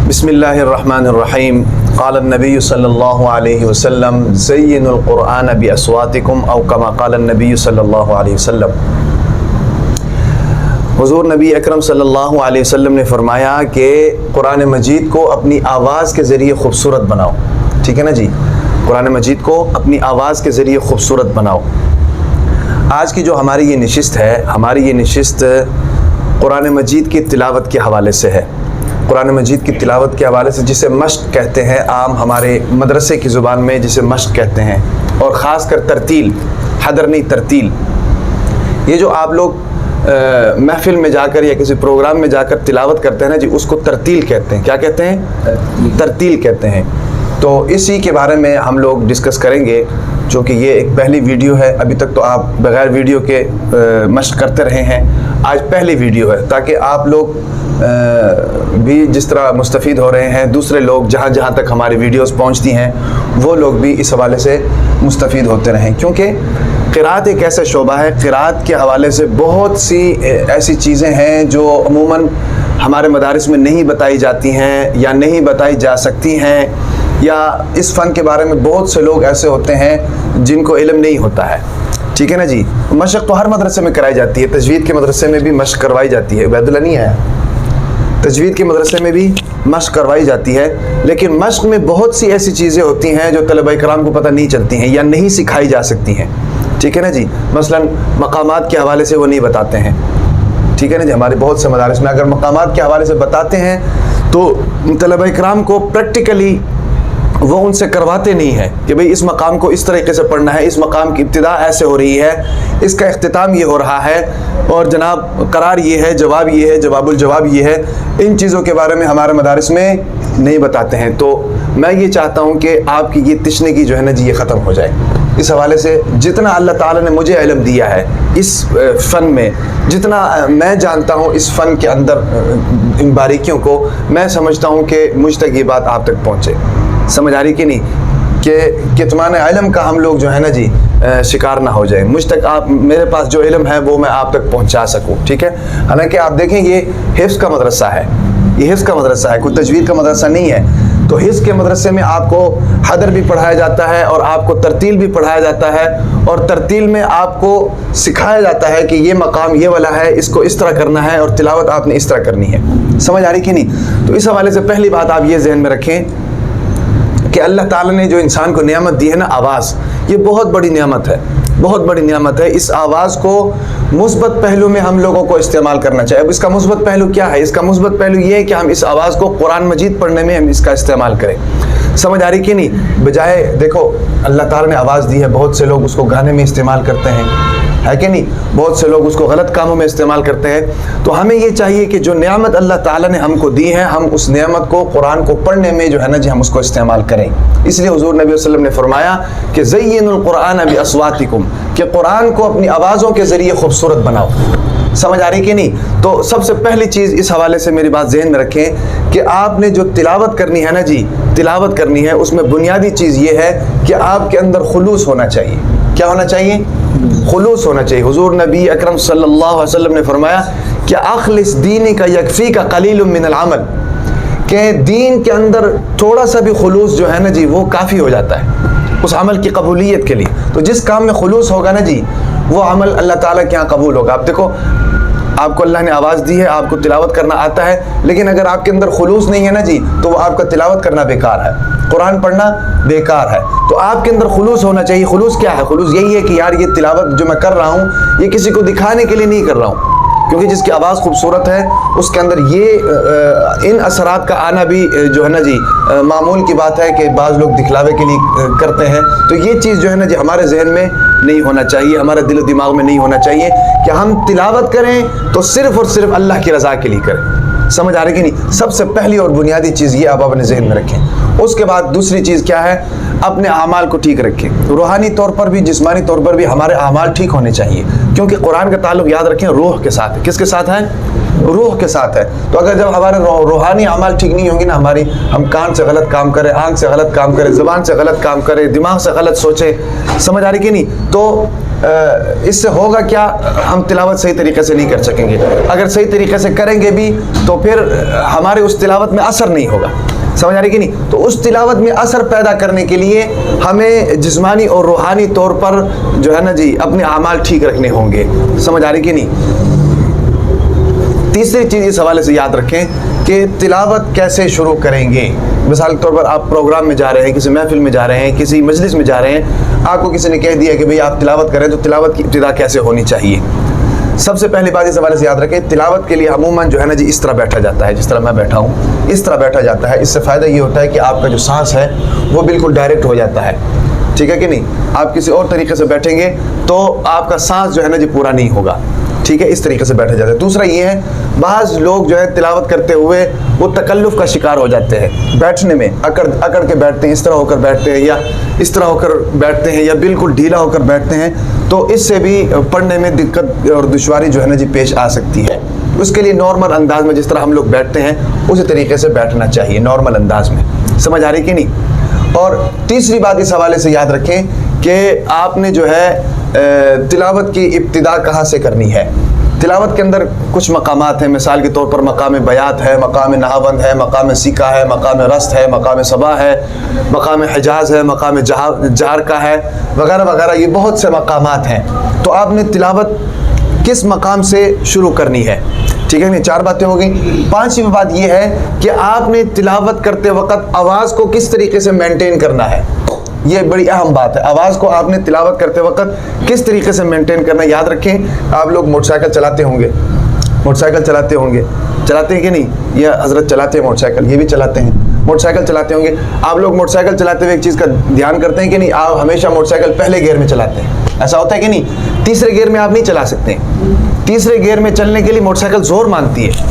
بسم اللہ الرحمن الرحیم قال النبی صلی اللہ علیہ وسلم زینوا القرآن باصواتکم او کما قال النبی صلی اللہ علیہ وسلم۔ حضور نبی اکرم صلی اللہ علیہ وسلم نے فرمایا کہ قرآن مجید کو اپنی آواز کے ذریعے خوبصورت بناؤ۔ ٹھیک ہے نا جی، قرآن مجید کو اپنی آواز کے ذریعے خوبصورت بناؤ۔ آج کی جو ہماری یہ نشست ہے، ہماری یہ نشست قرآن مجید کی تلاوت کے حوالے سے ہے۔ قرآن مجید کی تلاوت کے حوالے سے، جسے مشق کہتے ہیں عام ہمارے مدرسے کی زبان میں جسے مشق کہتے ہیں، اور خاص کر ترتیل، حدر نہیں ترتیل۔ یہ جو آپ لوگ محفل میں جا کر یا کسی پروگرام میں جا کر تلاوت کرتے ہیں نا جی، اس کو ترتیل کہتے ہیں۔ کیا کہتے ہیں؟ ترتیل کہتے ہیں۔ تو اسی کے بارے میں ہم لوگ ڈسکس کریں گے، جو کہ یہ ایک پہلی ویڈیو ہے۔ ابھی تک تو آپ بغیر ویڈیو کے مشق کرتے رہے ہیں، آج پہلی ویڈیو ہے، تاکہ آپ لوگ بھی جس طرح مستفید ہو رہے ہیں، دوسرے لوگ جہاں جہاں تک ہماری ویڈیوز پہنچتی ہیں وہ لوگ بھی اس حوالے سے مستفید ہوتے رہیں، کیونکہ قرات ایک ایسا شعبہ ہے، قرات کے حوالے سے بہت سی ایسی چیزیں ہیں جو عموماً ہمارے مدارس میں نہیں بتائی جاتی ہیں یا نہیں بتائی جا سکتی ہیں، یا اس فن کے بارے میں بہت سے لوگ ایسے ہوتے ہیں جن کو علم نہیں ہوتا ہے۔ ٹھیک ہے نا جی، مشق تو ہر مدرسے میں کرائی جاتی ہے، تجوید کے مدرسے میں بھی مشق کروائی جاتی ہے، عبید اللہ نہیں ہے، تجوید کے مدرسے میں بھی مشق کروائی جاتی ہے، لیکن مشق میں بہت سی ایسی چیزیں ہوتی ہیں جو طلبہ کرام کو پتہ نہیں چلتی ہیں یا نہیں سکھائی جا سکتی ہیں۔ ٹھیک ہے نا جی، مثلا مقامات کے حوالے سے وہ نہیں بتاتے ہیں۔ ٹھیک ہے نا جی، ہمارے بہت سے مدارس میں اگر مقامات کے حوالے سے بتاتے ہیں تو طلبہ کرام کو پریکٹیکلی وہ ان سے کرواتے نہیں ہیں کہ بھئی اس مقام کو اس طریقے سے پڑھنا ہے، اس مقام کی ابتدا ایسے ہو رہی ہے، اس کا اختتام یہ ہو رہا ہے، اور جناب قرار یہ ہے، جواب یہ ہے، جواب الجواب یہ ہے۔ ان چیزوں کے بارے میں ہمارے مدارس میں نہیں بتاتے ہیں۔ تو میں یہ چاہتا ہوں کہ آپ کی یہ تشنگی جو ہے نا جی، یہ ختم ہو جائے۔ اس حوالے سے جتنا اللہ تعالیٰ نے مجھے علم دیا ہے اس فن میں، جتنا میں جانتا ہوں اس فن کے اندر ان باریکیوں کو، میں سمجھتا ہوں کہ مجھ تک یہ بات آپ تک پہنچے۔ سمجھ آ رہی کہ نہیں، کہ کتمان علم کا ہم لوگ جو ہے نا جی شکار نہ ہو جائیں، مجھ تک آپ، میرے پاس جو علم ہے وہ میں آپ تک پہنچا سکوں۔ ٹھیک ہے، حالانکہ آپ دیکھیں یہ حفظ کا مدرسہ ہے، یہ حفظ کا مدرسہ ہے، کوئی تجوید کا مدرسہ نہیں ہے۔ تو حفظ کے مدرسے میں آپ کو حدر بھی پڑھایا جاتا ہے اور آپ کو ترتیل بھی پڑھایا جاتا ہے، اور ترتیل میں آپ کو سکھایا جاتا ہے کہ یہ مقام یہ والا ہے، اس کو اس طرح کرنا ہے، اور تلاوت آپ نے اس طرح کرنی ہے۔ سمجھ آ رہی کہ نہیں؟ تو اس حوالے سے پہلی بات آپ یہ ذہن میں رکھیں کہ اللہ تعالیٰ نے جو انسان کو نعمت دی ہے نا، آواز، یہ بہت بڑی نعمت ہے، بہت بڑی نعمت ہے۔ اس آواز کو مثبت پہلو میں ہم لوگوں کو استعمال کرنا چاہیے۔ اب اس کا مثبت پہلو کیا ہے؟ اس کا مثبت پہلو یہ ہے کہ ہم اس آواز کو قرآن مجید پڑھنے میں ہم اس کا استعمال کریں۔ سمجھ آ رہی کہ نہیں؟ بجائے دیکھو اللہ تعالیٰ نے آواز دی ہے، بہت سے لوگ اس کو گانے میں استعمال کرتے ہیں، ہے کہ نہیں؟ بہت سے لوگ اس کو غلط کاموں میں استعمال کرتے ہیں۔ تو ہمیں یہ چاہیے کہ جو نعمت اللہ تعالیٰ نے ہم کو دی ہے، ہم اس نعمت کو قرآن کو پڑھنے میں جو ہے نا جی ہم اس کو استعمال کریں۔ اس لیے حضور نبی صلی اللہ علیہ وسلم نے فرمایا کہ زینوا القرآن باصواتکم، کہ قرآن کو اپنی آوازوں کے ذریعے خوبصورت بناؤ۔ سمجھ آ رہی کہ نہیں؟ تو سب سے پہلی چیز اس حوالے سے میری بات ذہن میں رکھیں کہ آپ نے جو تلاوت کرنی ہے نا جی، تلاوت کرنی ہے، اس میں بنیادی چیز یہ ہے کہ آپ کے اندر خلوص ہونا چاہیے۔ کیا ہونا چاہیے؟ خلوص ہونا چاہیے۔ حضور نبی اکرم صلی اللہ علیہ وسلم نے فرمایا کہ اخلص دینک یکفیک قلیل من العمل، کہ دین کے اندر تھوڑا سا بھی خلوص جو ہے نا جی وہ کافی ہو جاتا ہے اس عمل کی قبولیت کے لیے۔ تو جس کام میں خلوص ہوگا نا جی، وہ عمل اللہ تعالیٰ کے یہاں قبول ہوگا۔ آپ دیکھو، آپ کو اللہ نے آواز دی ہے، آپ کو تلاوت کرنا آتا ہے، لیکن اگر آپ کے اندر خلوص نہیں ہے نا جی، تو وہ آپ کا تلاوت کرنا بیکار ہے، قرآن پڑھنا بیکار ہے۔ تو آپ کے اندر خلوص ہونا چاہیے۔ خلوص کیا ہے؟ خلوص یہی ہے کہ یار یہ تلاوت جو میں کر رہا ہوں یہ کسی کو دکھانے کے لیے نہیں کر رہا ہوں، کیونکہ جس کی آواز خوبصورت ہے اس کے اندر یہ ان اثرات کا آنا بھی جو ہے نا جی معمول کی بات ہے کہ بعض لوگ دکھلاوے کے لیے کرتے ہیں۔ تو یہ چیز جو ہے نا جی ہمارے ذہن میں نہیں ہونا چاہیے، ہمارے دل و دماغ میں نہیں ہونا چاہیے کہ ہم تلاوت کریں تو صرف اور صرف اللہ کی رضا کے لیے کریں۔ سمجھ آ رہی کہ نہیں؟ سب سے پہلی اور بنیادی چیز یہ آپ اپنے ذہن میں رکھیں۔ اس کے بعد دوسری چیز کیا ہے؟ اپنے اعمال کو ٹھیک رکھیں۔ روحانی طور پر بھی، جسمانی طور پر بھی ہمارے اعمال ٹھیک ہونے چاہیے، کیونکہ قرآن کا تعلق یاد رکھیں روح کے ساتھ ہے۔ کس کے ساتھ ہے؟ روح کے ساتھ ہے۔ تو اگر جب ہمارے روحانی اعمال ٹھیک نہیں ہوں گی نا، ہم کان سے غلط کام کریں، آنکھ سے غلط کام کریں، زبان سے غلط کام کریں، دماغ سے غلط سوچیں، سمجھ آ رہی کہ نہیں؟ تو اس سے ہوگا کیا؟ ہم تلاوت صحیح طریقے سے نہیں کر سکیں گے. اگر صحیح طریقے سے کریں گے بھی تو پھر ہمارے اس تلاوت میں اثر نہیں ہوگا. سمجھ آ رہی کہ نہیں؟ تو اس تلاوت میں اثر پیدا کرنے کے لیے ہمیں جسمانی اور روحانی طور پر جو ہے نا جی اپنے اعمال ٹھیک رکھنے ہوں گے. سمجھ آ رہی کہ نہیں؟ تیسری چیز اس حوالے سے یاد رکھیں کہ تلاوت کیسے شروع کریں گے. مثال کے طور پر آپ پروگرام میں جا رہے ہیں, کسی محفل میں جا رہے ہیں, کسی مجلس میں جا رہے ہیں, آپ کو کسی نے کہہ دیا کہ بھئی آپ تلاوت کریں, تو تلاوت کی ابتدا کیسے ہونی چاہیے؟ سب سے پہلی بات اس حوالے سے یاد رکھیں, تلاوت کے لیے عموماً جو ہے نا جی اس طرح بیٹھا جاتا ہے, جس طرح میں بیٹھا ہوں اس طرح بیٹھا جاتا ہے. اس سے فائدہ یہ ہوتا ہے کہ آپ کا جو سانس ہے وہ بالکل ڈائریکٹ ہو جاتا ہے. ٹھیک ہے کہ نہیں؟ آپ کسی اور طریقے سے بیٹھیں گے تو آپ کا سانس جو ہے نا جی پورا نہیں ہوگا. ٹھیک ہے, اس طریقے سے بیٹھا جاتا ہے. دوسرا یہ ہے, بعض لوگ جو ہے تلاوت کرتے ہوئے وہ تکلف کا شکار ہو جاتے ہیں. بیٹھنے میں اکڑ کے بیٹھتے ہیں, اس طرح ہو کر بیٹھتے ہیں, یا اس طرح ہو کر بیٹھتے ہیں, یا بالکل ڈھیلا ہو کر بیٹھتے ہیں. تو اس سے بھی پڑھنے میں دقت اور دشواری جو ہے نا جی پیش آ سکتی ہے. اس کے لیے نارمل انداز میں جس طرح ہم لوگ بیٹھتے ہیں اسی طریقے سے بیٹھنا چاہیے, نارمل انداز میں. سمجھ آ رہی کہ نہیں؟ اور تیسری بات اس حوالے سے یاد رکھیں کہ آپ نے جو ہے تلاوت کی ابتدا کہاں سے کرنی ہے. تلاوت کے اندر کچھ مقامات ہیں. مثال کے طور پر مقام بیات ہے, مقام نہاوند ہے, مقام سیکا ہے, مقام رست ہے, مقام صبا ہے, مقام حجاز ہے, مقام جہر کا ہے, وغیرہ وغیرہ. یہ بہت سے مقامات ہیں. تو آپ نے تلاوت کس مقام سے شروع کرنی ہے؟ ٹھیک ہے, 4 باتیں ہو گئیں. 5ویں بات یہ ہے کہ آپ نے تلاوت کرتے وقت آواز کو کس طریقے سے مینٹین کرنا ہے. یہ بڑی اہم بات ہے. آواز کو آپ نے تلاوت کرتے وقت کس طریقے سے مینٹین کرنا ہے. یاد رکھیں, آپ لوگ موٹر سائیکل چلاتے ہوں گے, چلاتے ہیں کہ نہیں؟ یہ حضرت چلاتے ہیں موٹر سائیکل, یہ بھی چلاتے ہیں, موٹر سائیکل چلاتے ہوں گے. آپ لوگ موٹر سائیکل چلاتے ہوئے ایک چیز کا دھیان کرتے ہیں کہ نہیں؟ آپ ہمیشہ موٹر سائیکل پہلے گیئر میں چلاتے ہیں. ایسا ہوتا ہے کہ نہیں؟ تیسرے گیئر میں آپ نہیں چلا سکتے. تیسرے گیئر میں چلنے کے لیے موٹر سائیکل زور مانگتی ہے.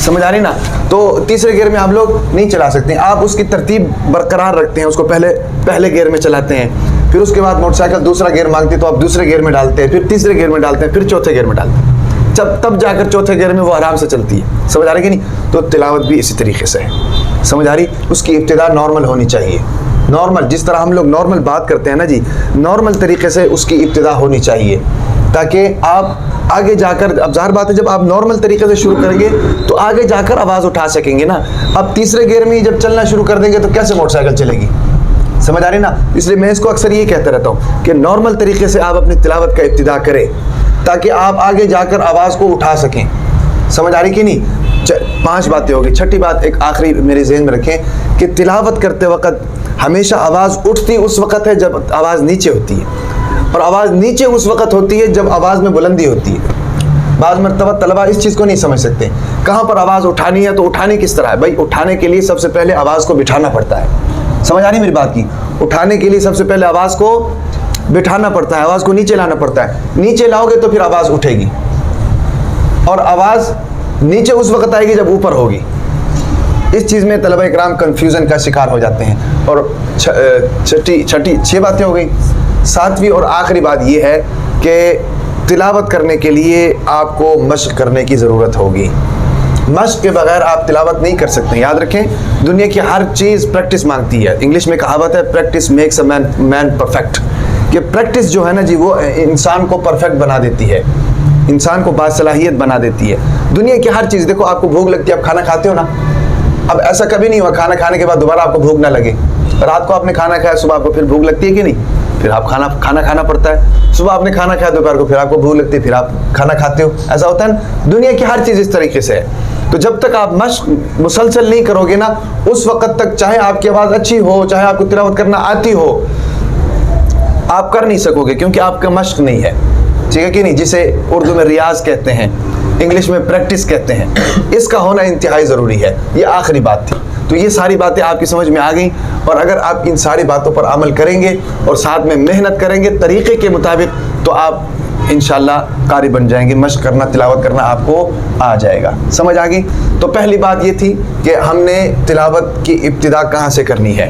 سمجھ آ رہی نا؟ تو تیسرے گیئر میں آپ لوگ نہیں چلا سکتے. آپ اس کی ترتیب برقرار رکھتے ہیں, اس کو پہلے گیئر میں چلاتے ہیں. پھر اس کے بعد موٹر سائیکل دوسرا گیئر مانگتی ہے تو آپ دوسرے گیئر میں ڈالتے ہیں, پھر تیسرے گیئر میں ڈالتے ہیں, پھر چوتھے گیئر میں ڈالتے ہیں. تب جا کر چوتھے گیئر میں وہ آرام سے چلتی ہے. سمجھ آ رہی کہ نہیں؟ تو تلاوت بھی اسی طریقے سے ہے. سمجھ آ رہی؟ اس کی ابتدا نارمل ہونی چاہیے. نارمل, جس طرح ہم لوگ نارمل بات کرتے ہیں نا جی, نارمل طریقے سے اس کی ابتدا ہونی چاہیے, تاکہ آپ آگے جا کر, اب ظاہر بات ہے جب آپ نارمل طریقے سے شروع کریں گے تو آگے جا کر آواز اٹھا سکیں گے نا. اب تیسرے گیئر میں جب چلنا شروع کر دیں گے تو کیسے موٹر سائیکل چلے گی؟ سمجھ آ رہی نا؟ اس لیے میں اس کو اکثر یہ کہتا رہتا ہوں کہ نارمل طریقے سے آپ اپنی تلاوت کا ابتدا کریں تاکہ آپ آگے جا کر آواز کو اٹھا سکیں. سمجھ آ رہی کہ نہیں؟ 5 باتیں ہو گئی. 6ٹھی بات ایک آخری میرے ذہن میں رکھیں کہ تلاوت کرتے وقت ہمیشہ آواز اٹھتی اس وقت ہے جب آواز نیچے ہوتی ہے, اور آواز نیچے اس وقت ہوتی ہے جب آواز میں بلندی ہوتی ہے. بعض مرتبہ طلبہ اس چیز کو نہیں سمجھ سکتے, کہاں پر آواز اٹھانی ہے تو اٹھانی کس طرح ہے. بھائی اٹھانے کے لیے سب سے پہلے آواز کو بٹھانا پڑتا ہے. سمجھ آ رہی میری بات کی؟ اٹھانے کے لیے سب سے پہلے آواز کو بٹھانا پڑتا ہے, آواز کو نیچے لانا پڑتا ہے. نیچے لاؤ گے تو پھر آواز اٹھے گی, اور آواز نیچے اس وقت آئے گی جب اوپر ہوگی. اس چیز میں طلبہ اکرام کنفیوژن کا شکار ہو جاتے ہیں. اور 6 باتیں ہو گئی. 7ویں اور آخری بات یہ ہے کہ تلاوت کرنے کے لیے آپ کو مشق کرنے کی ضرورت ہوگی. مشق کے بغیر آپ تلاوت نہیں کر سکتے. یاد رکھیں, دنیا کی ہر چیز پریکٹس مانگتی ہے. انگلش میں کہاوت ہے practice makes a man perfect, کہ پریکٹس جو ہے نا جی وہ انسان کو پرفیکٹ بنا دیتی ہے, انسان کو باصلاحیت بنا دیتی ہے. دنیا کی ہر چیز, دیکھو آپ کو بھوک لگتی ہے, آپ کھانا کھاتے ہو نا. اب ایسا کبھی نہیں ہوا کھانا کھانے کے بعد دوبارہ آپ کو بھوک نہ لگے. رات کو آپ نے کھانا کھایا, صبح آپ کو پھر بھوک لگتی ہے کہ نہیں؟ پھر آپ کھانا کھانا پڑتا ہے. صبح آپ نے کھانا کھایا, دوپہر کو پھر آپ کو بھوک لگتی ہے, پھر آپ کھانا کھاتے ہو. ایسا ہوتا ہے نا, دنیا کی ہر چیز اس طریقے سے ہے. تو جب تک آپ مشق مسلسل نہیں کرو گے نا, اس وقت تک چاہے آپ کی آواز اچھی ہو, چاہے آپ کو تلاوت کرنا آتی ہو, آپ کر نہیں سکو گے, کیونکہ آپ کا مشق نہیں ہے. ٹھیک ہے کہ نہیں؟ جسے اردو میں ریاض کہتے ہیں, انگلش میں پریکٹس کہتے ہیں. اس کا ہونا انتہائی ضروری ہے. یہ آخری بات تھی. تو یہ ساری باتیں آپ کی سمجھ میں آ گئیں, اور اگر آپ ان ساری باتوں پر عمل کریں گے اور ساتھ میں محنت کریں گے طریقے کے مطابق, تو آپ انشاءاللہ قاری بن جائیں گے. مشق کرنا, تلاوت کرنا آپ کو آ جائے گا. سمجھ آ گئی؟ تو پہلی بات یہ تھی کہ ہم نے تلاوت کی ابتدا کہاں سے کرنی ہے.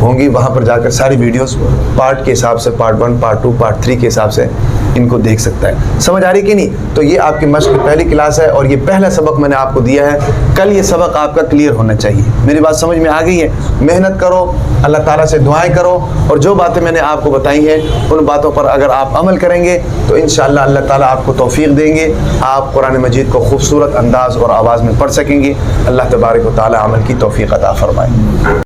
ہوں گی، وہاں پر جا کر ساری ویڈیوز پارٹ کے حساب سے، پارٹ 1 پارٹ 2 پارٹ 3 کے حساب سے ان کو دیکھ سکتا ہے۔ سمجھ آ رہی کہ نہیں؟ تو یہ آپ کی مشق کی پہلی کلاس ہے اور یہ پہلا سبق میں نے آپ کو دیا ہے۔ کل یہ سبق آپ کا کلیئر ہونا چاہیے۔ میری بات سمجھ میں آ گئی ہے؟ محنت کرو، اللہ تعالیٰ سے دعائیں کرو، اور جو باتیں میں نے آپ کو بتائی ہیں ان باتوں پر اگر آپ عمل کریں گے تو انشاءاللہ اللہ تعالیٰ آپ کو توفیق دیں گے، آپ قرآن مجید کو خوبصورت انداز اور آواز میں پڑھ سکیں گے۔ اللہ تبارک و تعالیٰ عمل کی توفیق عطا فرمائے۔